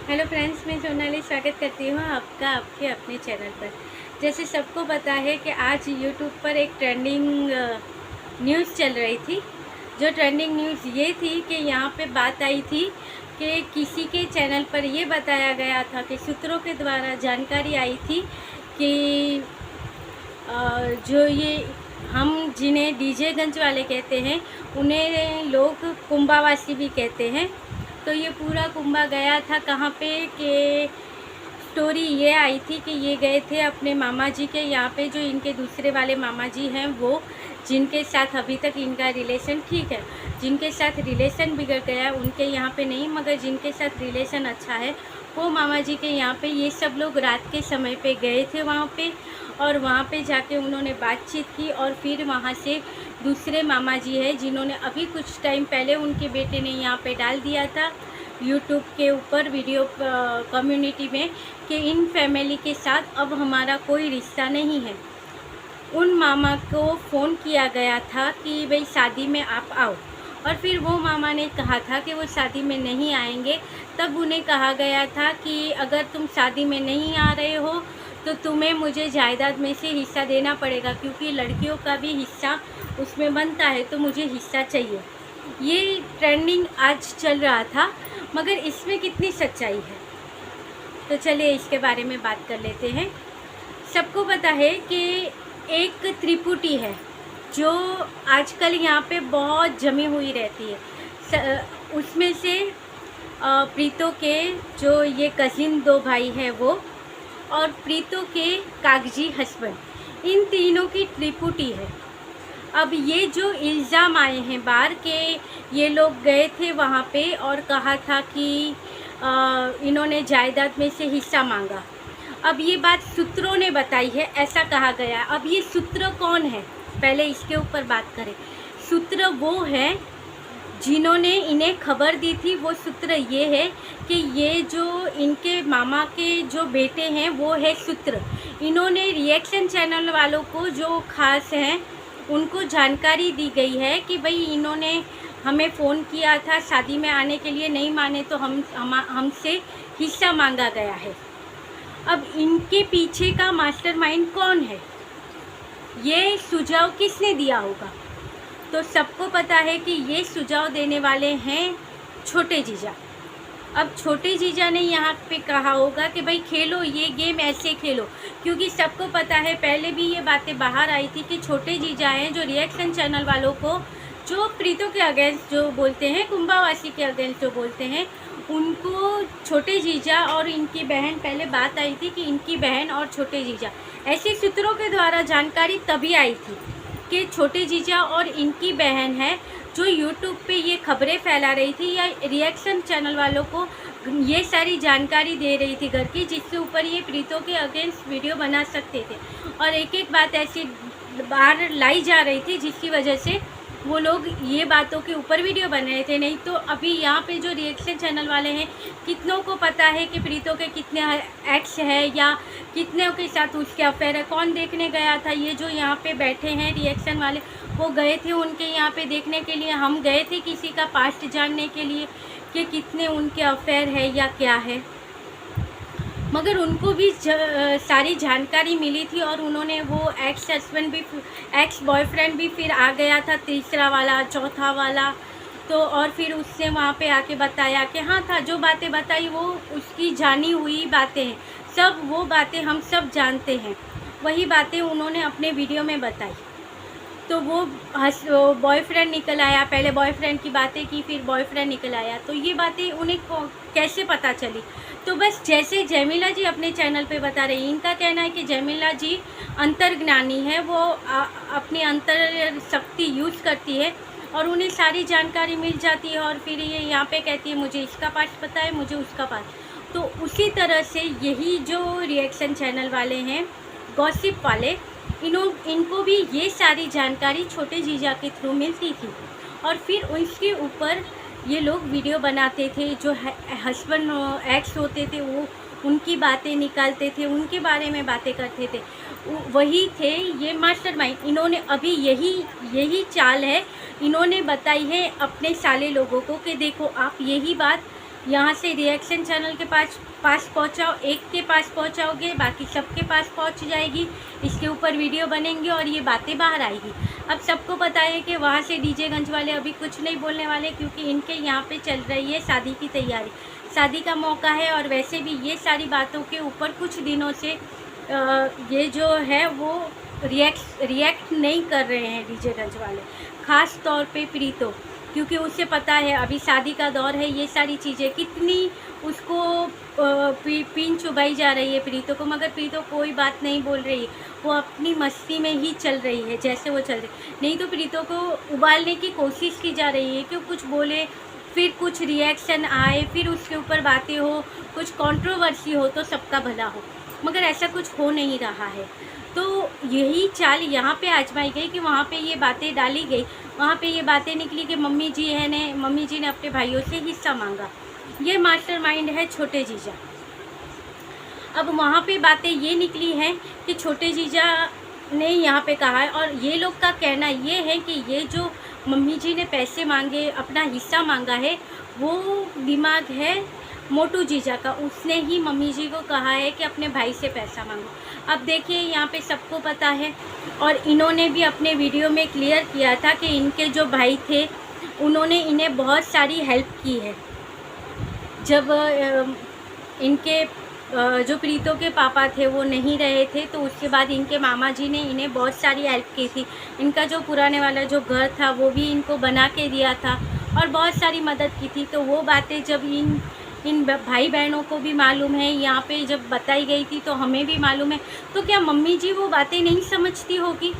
Hello friends, मैं सोनाली स्वागत करती हूँ आपका आपके अपने चैनल पर। जैसे सबको पता है कि आज यूट्यूब पर एक ट्रेंडिंग न्यूज़ चल रही थी। जो ट्रेंडिंग न्यूज़ ये थी कि यहाँ पे बात आई थी कि किसी के चैनल पर ये बताया गया था कि सूत्रों के द्वारा जानकारी आई थी कि जो ये हम जिन्हें डीजेगंज वाले कहते हैं उन्हें लोग कुंभावासी भी कहते हैं। तो ये पूरा कुंभा गया था कहाँ पे कि स्टोरी ये आई थी कि ये गए थे अपने मामा जी के यहाँ पे, जो इनके दूसरे वाले मामा जी हैं, वो जिनके साथ अभी तक इनका रिलेशन ठीक है, जिनके साथ रिलेशन बिगड़ गया उनके यहाँ पे नहीं, मगर जिनके साथ रिलेशन अच्छा है वो मामा जी के यहाँ पे ये सब लोग रात के समय पे गए थे वहाँ पे। और वहाँ पे जाके उन्होंने बातचीत की और फिर वहाँ से दूसरे मामा जी है जिन्होंने अभी कुछ टाइम पहले उनके बेटे ने यहाँ पे डाल दिया था यूट्यूब के ऊपर वीडियो कम्युनिटी में कि इन फैमिली के साथ अब हमारा कोई रिश्ता नहीं है। उन मामा को फ़ोन किया गया था कि भाई शादी में आप आओ, और फिर वो मामा ने कहा था कि वो शादी में नहीं आएंगे। तब उन्हें कहा गया था कि अगर तुम शादी में नहीं आ रहे हो तो तुम्हें मुझे जायदाद में से हिस्सा देना पड़ेगा, क्योंकि लड़कियों का भी हिस्सा उसमें बनता है, तो मुझे हिस्सा चाहिए। ये ट्रेंडिंग आज चल रहा था, मगर इसमें कितनी सच्चाई है तो चलिए इसके बारे में बात कर लेते हैं। सबको पता है कि एक त्रिपुटी है जो आजकल यहाँ पे बहुत जमी हुई रहती है। उसमें से प्रीतो के जो ये कज़िन दो भाई हैं वो, और प्रीतो के कागजी हस्बैंड, इन तीनों की त्रिपुटी है। अब ये जो इल्ज़ाम आए हैं बाहर के, ये लोग गए थे वहाँ पे और कहा था कि इन्होंने जायदाद में से हिस्सा मांगा। अब ये बात सूत्रों ने बताई है, ऐसा कहा गया। अब ये सूत्र कौन है, पहले इसके ऊपर बात करें। सूत्र वो है जिन्होंने इन्हें खबर दी थी। वो सूत्र ये है कि ये जो इनके मामा के जो बेटे हैं वो है सूत्र। इन्होंने रिएक्शन चैनल वालों को जो खास हैं उनको जानकारी दी गई है कि भाई इन्होंने हमें फ़ोन किया था शादी में आने के लिए, नहीं माने तो हमसे हिस्सा मांगा गया है। अब इनके पीछे का मास्टरमाइंड कौन है, ये सुझाव किसने दिया होगा? तो सबको पता है कि ये सुझाव देने वाले हैं छोटे जीजा। अब छोटे जीजा ने यहाँ पे कहा होगा कि भाई खेलो ये गेम, ऐसे खेलो, क्योंकि सबको पता है, पहले भी ये बातें बाहर आई थी कि छोटे जीजा हैं जो रिएक्शन चैनल वालों को, जो प्रीतो के अगेंस्ट जो बोलते हैं, कुंभावासी के अगेंस्ट जो बोलते हैं, उनको छोटे जीजा और इनकी बहन, पहले बात आई थी कि इनकी बहन और छोटे जीजा, ऐसे सूत्रों के द्वारा जानकारी तभी आई थी कि छोटे जीजा और इनकी बहन है जो यूट्यूब पे ये खबरें फैला रही थी या रिएक्शन चैनल वालों को ये सारी जानकारी दे रही थी घर की, जिसके ऊपर ये प्रीतो के अगेंस्ट वीडियो बना सकते थे। और एक एक बात ऐसी बाहर लाई जा रही थी जिसकी वजह से वो लोग ये बातों के ऊपर वीडियो बन रहे थे। नहीं तो अभी यहाँ पे जो रिएक्शन चैनल वाले हैं, कितनों को पता है कि प्रीतो के कितने एक्स है या कितने के साथ उसके अफेयर है, कौन देखने गया था? ये जो यहाँ पे बैठे हैं रिएक्शन वाले, वो गए थे उनके यहाँ पे देखने के लिए। हम गए थे किसी का पास्ट जानने के लिए कि कितने उनके अफेयर है या क्या है, मगर उनको भी सारी जानकारी मिली थी। और उन्होंने वो एक्स हस्बैंड भी, एक्स बॉयफ्रेंड भी फिर आ गया था, तीसरा वाला, चौथा वाला। तो और फिर उससे वहाँ पे आके बताया कि हाँ था, जो बातें बताई वो उसकी जानी हुई बातें हैं, सब वो बातें हम सब जानते हैं, वही बातें उन्होंने अपने वीडियो में बताई। तो वो बॉयफ्रेंड निकल आया, पहले बॉयफ्रेंड की बातें की, फिर बॉयफ्रेंड निकल आया। तो ये बातें उन्हें कैसे पता चली? तो बस जैसे जयमिला जी अपने चैनल पे बता रही हैं, इनका कहना है कि जयमिला जी अंतर्ज्ञानी है, वो अपनी अंतर शक्ति यूज़ करती है और उन्हें सारी जानकारी मिल जाती है। और फिर ये यहाँ पे कहती है मुझे इसका पास्ट पता है, मुझे उसका पास्ट। तो उसी तरह से यही जो रिएक्शन चैनल वाले हैं, गॉसिप वाले, इनको भी ये सारी जानकारी छोटे जीजा के थ्रू मिलती थी। और फिर उसके ऊपर ये लोग वीडियो बनाते थे, जो हस्बैंड एक्स होते थे वो उनकी बातें निकालते थे, उनके बारे में बातें करते थे। वही थे ये मास्टरमाइंड। इन्होंने अभी यही चाल है इन्होंने बताई है अपने साले लोगों को कि देखो आप यही बात यहाँ से रिएक्शन चैनल के पास पहुँचाओ, एक के पास पहुँचाओगे बाकी सबके पास पहुँच जाएगी, इसके ऊपर वीडियो बनेंगे और ये बातें बाहर आएगी। अब सबको पता है कि वहाँ से डीजेगंज वाले अभी कुछ नहीं बोलने वाले, क्योंकि इनके यहाँ पे चल रही है शादी की तैयारी, शादी का मौका है। और वैसे भी ये सारी बातों के ऊपर कुछ दिनों से ये जो है वो रिएक्ट नहीं कर रहे हैं डीजेगंज वाले, ख़ास तौर पे प्रीतो, क्योंकि उसे पता है अभी शादी का दौर है। ये सारी चीज़ें कितनी उसको पीन चुभाई जा रही है प्रीतो को, मगर प्रीतो कोई बात नहीं बोल रही, वो अपनी मस्ती में ही चल रही है जैसे वो चल रही। नहीं तो प्रीतो को उबालने की कोशिश की जा रही है कि कुछ बोले, फिर कुछ रिएक्शन आए, फिर उसके ऊपर बातें हो, कुछ कंट्रोवर्सी हो तो सबका भला हो, मगर ऐसा कुछ हो नहीं रहा है। तो यही चाल यहाँ पे आजमाई गई कि वहाँ पे ये बातें डाली गई, वहाँ पे ये बातें निकली कि मम्मी जी ने अपने भाइयों से हिस्सा मांगा। ये मास्टरमाइंड है छोटे जीजा। अब वहाँ पे बातें ये निकली हैं कि छोटे जीजा ने यहाँ पे कहा है, और ये लोग का कहना ये है कि ये जो मम्मी जी ने पैसे मांगे, अपना हिस्सा मांगा है, वो दिमाग है मोटू जीजा का, उसने ही मम्मी जी को कहा है कि अपने भाई से पैसा मांगो। अब देखिए यहाँ पे सबको पता है, और इन्होंने भी अपने वीडियो में क्लियर किया था कि इनके जो भाई थे उन्होंने इन्हें बहुत सारी हेल्प की है। जब इनके जो प्रीतो के पापा थे वो नहीं रहे थे, तो उसके बाद इनके मामा जी ने इन्हें बहुत सारी हेल्प की थी। इनका जो पुराने वाला जो घर था वो भी इनको बना के दिया था और बहुत सारी मदद की थी। तो वो बातें जब इन भाई बहनों को भी मालूम है, यहाँ पे जब बताई गई थी तो हमें भी मालूम है, तो क्या मम्मी जी वो बातें नहीं समझती होगी?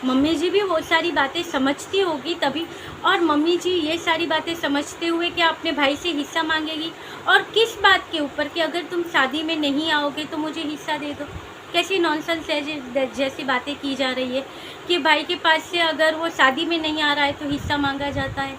मम्मी जी भी वो सारी बातें समझती होगी तभी। और मम्मी जी ये सारी बातें समझते हुए क्या अपने भाई से हिस्सा मांगेगी? और किस बात के ऊपर कि अगर तुम शादी में नहीं आओगे तो मुझे हिस्सा दे दो? कैसी नॉनसेंस जैसी बातें की जा रही है कि भाई के पास से अगर वो शादी में नहीं आ रहा है तो हिस्सा मांगा जाता है।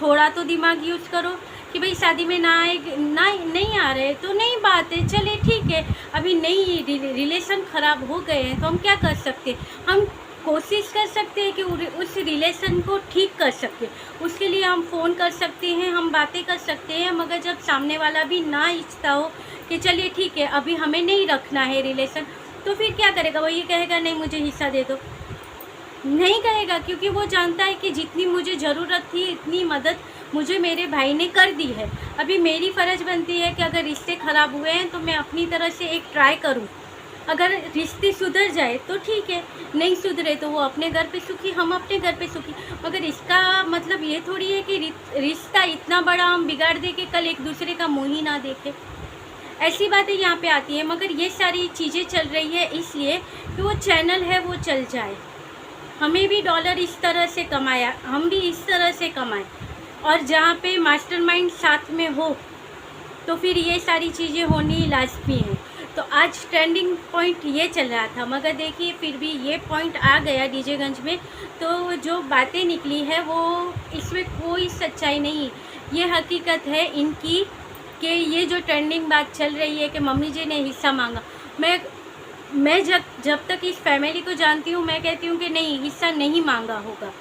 थोड़ा तो दिमाग यूज़ करो कि भाई शादी में नहीं आ रहे तो नहीं बात है, चले ठीक है, अभी नहीं रिलेशन ख़राब हो गए हैं तो हम क्या कर सकते हैं? हम कोशिश कर सकते हैं कि उस रिलेशन को ठीक कर सके, उसके लिए हम फ़ोन कर सकते हैं, हम बातें कर सकते हैं। मगर जब सामने वाला भी ना इच्छता हो कि चलिए ठीक है अभी हमें नहीं रखना है रिलेशन, तो फिर क्या करेगा? वो ये कहेगा नहीं मुझे हिस्सा दे दो, नहीं कहेगा, क्योंकि वो जानता है कि जितनी मुझे ज़रूरत थी इतनी मदद मुझे मेरे भाई ने कर दी है। अभी मेरी फ़र्ज़ बनती है कि अगर रिश्ते ख़राब हुए हैं तो मैं अपनी तरफ से एक ट्राई करूं। अगर रिश्ते सुधर जाए तो ठीक है, नहीं सुधरे तो वो अपने घर पे सुखी, हम अपने घर पे सुखी। मगर इसका मतलब ये थोड़ी है कि रिश्ता इतना बड़ा हम बिगाड़ दे कि कल एक दूसरे का मुँह ही ना देखें। ऐसी बातें यहाँ पे आती हैं। मगर ये सारी चीज़ें चल रही है इसलिए कि वो चैनल है वो चल जाए, हमें भी डॉलर इस तरह से कमाया, हम भी इस तरह से कमाएं। और जहाँ पे मास्टरमाइंड साथ में हो तो फिर ये सारी चीज़ें होनी लाजमी है। तो आज ट्रेंडिंग पॉइंट ये चल रहा था, मगर देखिए फिर भी ये पॉइंट आ गया डीजेगंज में। तो जो बातें निकली है वो इसमें कोई सच्चाई नहीं, ये हकीकत है इनकी कि ये जो ट्रेंडिंग बात चल रही है कि मम्मी जी ने हिस्सा मांगा। मैं जब तक इस फैमिली को जानती हूँ मैं कहती हूँ कि नहीं, हिस्सा नहीं मांगा होगा,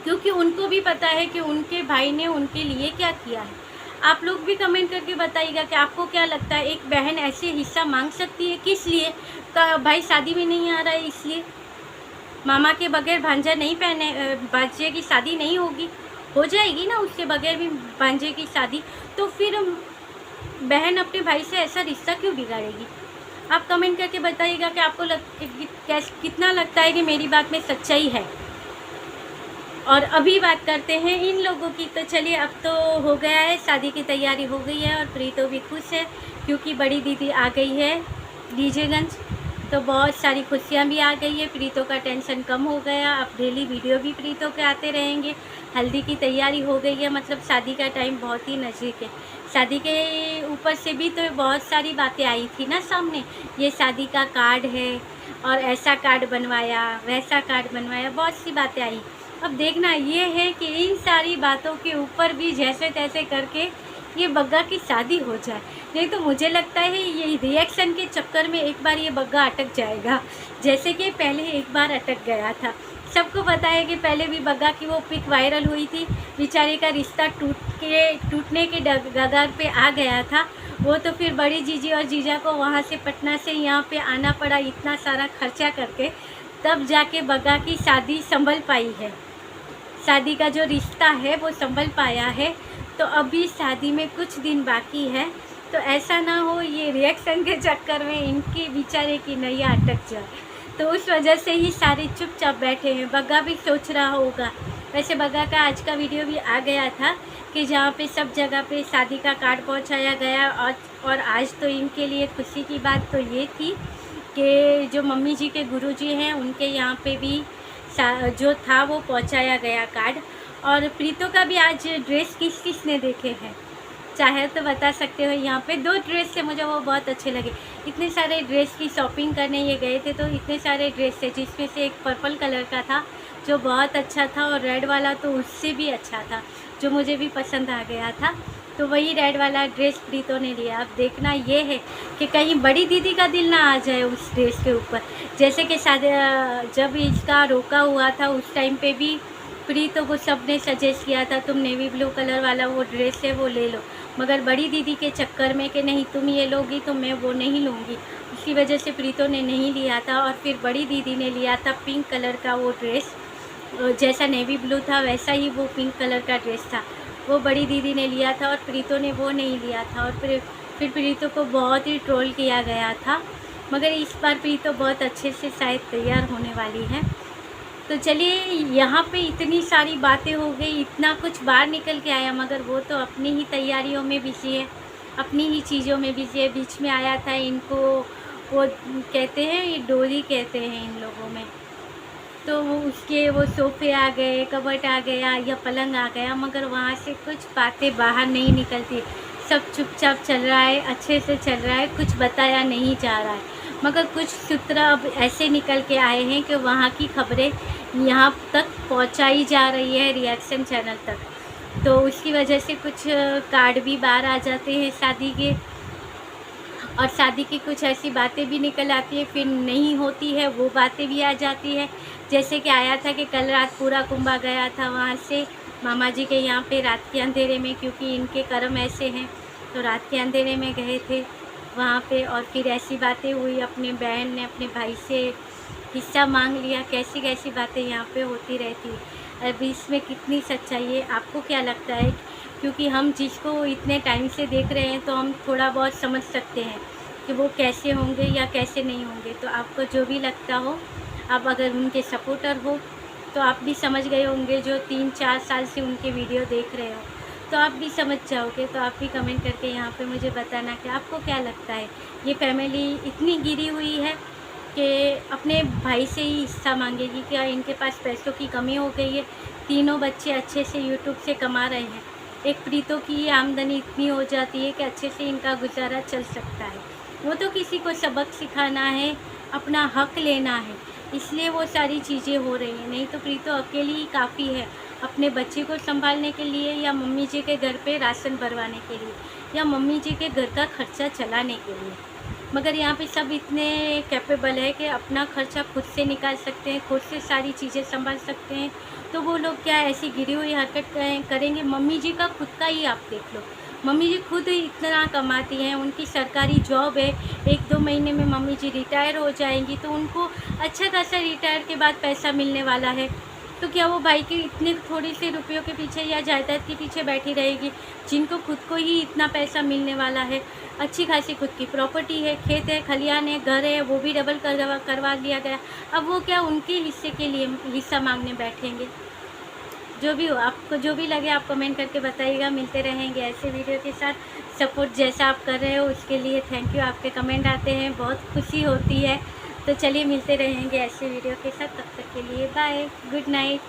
क्योंकि उनको भी पता है कि उनके भाई ने उनके लिए क्या किया है। आप लोग भी कमेंट करके बताइएगा कि आपको क्या लगता है, एक बहन ऐसे हिस्सा मांग सकती है? किस लिए? भाई शादी में नहीं आ रहा है इसलिए? मामा के बगैर भांजा नहीं भांजे की शादी नहीं होगी? हो जाएगी ना उसके बगैर भी भांजे की शादी। तो फिर बहन अपने भाई से ऐसा रिश्ता क्यों बिगाड़ेगी? आप कमेंट करके बताइएगा कि आपको कितना लगता है कि मेरी बात में सच्चाई है। और अभी बात करते हैं इन लोगों की। तो चलिए, अब तो हो गया है, शादी की तैयारी हो गई है और प्रीतो भी खुश है क्योंकि बड़ी दीदी आ गई है डीजेगंज। तो बहुत सारी खुशियाँ भी आ गई है, प्रीतो का टेंशन कम हो गया। अब डेली वीडियो भी प्रीतो के आते रहेंगे। हल्दी की तैयारी हो गई है, मतलब शादी का टाइम बहुत ही नज़दीक है। शादी के ऊपर से भी तो बहुत सारी बातें आई थी ना सामने, ये शादी का कार्ड है और ऐसा कार्ड बनवाया, वैसा कार्ड बनवाया, बहुत सी बातें आई। अब देखना ये है कि इन सारी बातों के ऊपर भी जैसे तैसे करके ये बग्गा की शादी हो जाए। नहीं तो मुझे लगता है ये रिएक्शन के चक्कर में एक बार ये बग्गा अटक जाएगा, जैसे कि पहले एक बार अटक गया था। सबको पता है कि पहले भी बग्गा की वो पिक वायरल हुई थी, बेचारे का रिश्ता टूटने के कगार पे आ गया था। वो तो फिर बड़ी जीजी और जीजा को वहाँ से पटना से यहाँ पे आना पड़ा, इतना सारा खर्चा करके, तब जाके बग्गा की शादी संभल पाई है। शादी का जो रिश्ता है वो संभल पाया है। तो अभी शादी में कुछ दिन बाकी है, तो ऐसा ना हो ये रिएक्शन के चक्कर में इनके बेचारे की नैया अटक जाए। तो उस वजह से ही सारे चुपचाप बैठे हैं। बग्गा भी सोच रहा होगा, वैसे बग्गा का आज का वीडियो भी आ गया था कि जहाँ पे सब जगह पे शादी का कार्ड पहुँचाया गया। और आज तो इनके लिए खुशी की बात तो ये थी कि जो मम्मी जी के गुरुजी हैं उनके यहाँ पे भी जो था वो पहुँचाया गया कार्ड। और प्रीतो का भी आज ड्रेस किस किस ने देखे हैं, चाहे तो बता सकते हो। यहाँ पे 2 ड्रेस थे, मुझे वो बहुत अच्छे लगे। इतने सारे ड्रेस की शॉपिंग करने ये गए थे, तो इतने सारे ड्रेस थे, जिसमें से एक पर्पल कलर का था जो बहुत अच्छा था, और रेड वाला तो उससे भी अच्छा था, जो मुझे भी पसंद आ गया था। तो वही रेड वाला ड्रेस प्रीतो ने लिया। अब देखना ये है कि कहीं बड़ी दीदी का दिल ना आ जाए उस ड्रेस के ऊपर। जैसे कि जब इसका रोका हुआ था उस टाइम पे भी प्रीतो को सब ने सजेस्ट किया था, तुम नेवी ब्लू कलर वाला वो ड्रेस है वो ले लो, मगर बड़ी दीदी के चक्कर में कि नहीं तुम ये लोगी तो मैं वो नहीं लूँगी, उसकी वजह से प्रीतो ने नहीं लिया था। और फिर बड़ी दीदी ने लिया था पिंक कलर का वो ड्रेस, जैसा नेवी ब्लू था वैसा ही वो पिंक कलर का ड्रेस था, वो बड़ी दीदी ने लिया था और प्रीतो ने वो नहीं लिया था। और फिर प्रीतो को बहुत ही ट्रोल किया गया था, मगर इस बार प्रीतो बहुत अच्छे से शायद तैयार होने वाली है। तो चलिए, यहाँ पे इतनी सारी बातें हो गई, इतना कुछ बाहर निकल के आया, मगर वो तो अपनी ही तैयारियों में बिजी है, अपनी ही चीज़ों में बिजी है। बीच में आया था इनको वो कहते हैं, ये डोली कहते हैं इन लोगों में, तो वो उसके वो सोफ़े आ गए, कबर्ड आ गया या पलंग आ गया, मगर वहाँ से कुछ बातें बाहर नहीं निकलती, सब चुपचाप चल रहा है, अच्छे से चल रहा है, कुछ बताया नहीं जा रहा है। मगर कुछ सूत्र अब ऐसे निकल के आए हैं कि वहाँ की खबरें यहाँ तक पहुँचाई जा रही है, रिएक्शन चैनल तक। तो उसकी वजह से कुछ कार्ड भी बाहर आ जाते हैं शादी के, और शादी की कुछ ऐसी बातें भी निकल आती है, फिर नहीं होती है वो बातें भी आ जाती है। जैसे कि आया था कि कल रात पूरा कुंभा गया था वहाँ से मामा जी के यहाँ पे रात के अंधेरे में, क्योंकि इनके कर्म ऐसे हैं, तो रात के अंधेरे में गए थे वहाँ पे। और फिर ऐसी बातें हुई, अपने बहन ने अपने भाई से हिस्सा मांग लिया, कैसी कैसी बातें यहाँ पे होती रहती है। अब इसमें कितनी सच्चाई है, आपको क्या लगता है? क्योंकि हम जिसको इतने टाइम से देख रहे हैं तो हम थोड़ा बहुत समझ सकते हैं कि वो कैसे होंगे या कैसे नहीं होंगे। तो आपको जो भी लगता हो, आप अगर उनके सपोर्टर हो तो आप भी समझ गए होंगे, जो 3-4 साल से उनके वीडियो देख रहे हो तो आप भी समझ जाओगे। तो आप भी कमेंट करके यहाँ पे मुझे बताना कि आपको क्या लगता है। ये फैमिली इतनी गिरी हुई है कि अपने भाई से ही हिस्सा मांगेगी, क्या इनके पास पैसों की कमी हो गई है? तीनों बच्चे अच्छे से यूट्यूब से कमा रहे हैं, एक प्रीतो की आमदनी इतनी हो जाती है कि अच्छे से इनका गुजारा चल सकता है। वो तो किसी को सबक सिखाना है, अपना हक लेना है, इसलिए वो सारी चीज़ें हो रही हैं। नहीं तो प्रीतो अकेली ही काफ़ी है अपने बच्चे को संभालने के लिए, या मम्मी जी के घर पे राशन भरवाने के लिए, या मम्मी जी के घर का खर्चा चलाने के लिए। मगर यहाँ पे सब इतने कैपेबल है कि अपना खर्चा खुद से निकाल सकते हैं, खुद से सारी चीज़ें संभाल सकते हैं। तो वो लोग क्या ऐसी गिरी हुई हरकत करेंगे? मम्मी जी का खुद का ही आप देख लो, मम्मी जी खुद इतना कमाती हैं, उनकी सरकारी जॉब है, 1-2 महीने में मम्मी जी रिटायर हो जाएंगी, तो उनको अच्छा खासा रिटायर के बाद पैसा मिलने वाला है। तो क्या वो भाई के इतने थोड़ी से रुपयों के पीछे या जायदाद के पीछे बैठी रहेगी, जिनको खुद को ही इतना पैसा मिलने वाला है? अच्छी खासी खुद की प्रॉपर्टी है, खेत है, खलियान है, घर है, वो भी डबल करवा दिया गया। अब वो क्या उनके हिस्से के लिए हिस्सा मांगने बैठेंगे? जो भी हो, आपको जो भी लगे आप कमेंट करके बताइएगा। मिलते रहेंगे ऐसे वीडियो के साथ। सपोर्ट जैसा आप कर रहे हो उसके लिए थैंक यू। आपके कमेंट आते हैं, बहुत खुशी होती है। तो चलिए मिलते रहेंगे ऐसे वीडियो के साथ, तब तक के लिए बाय, गुड नाइट।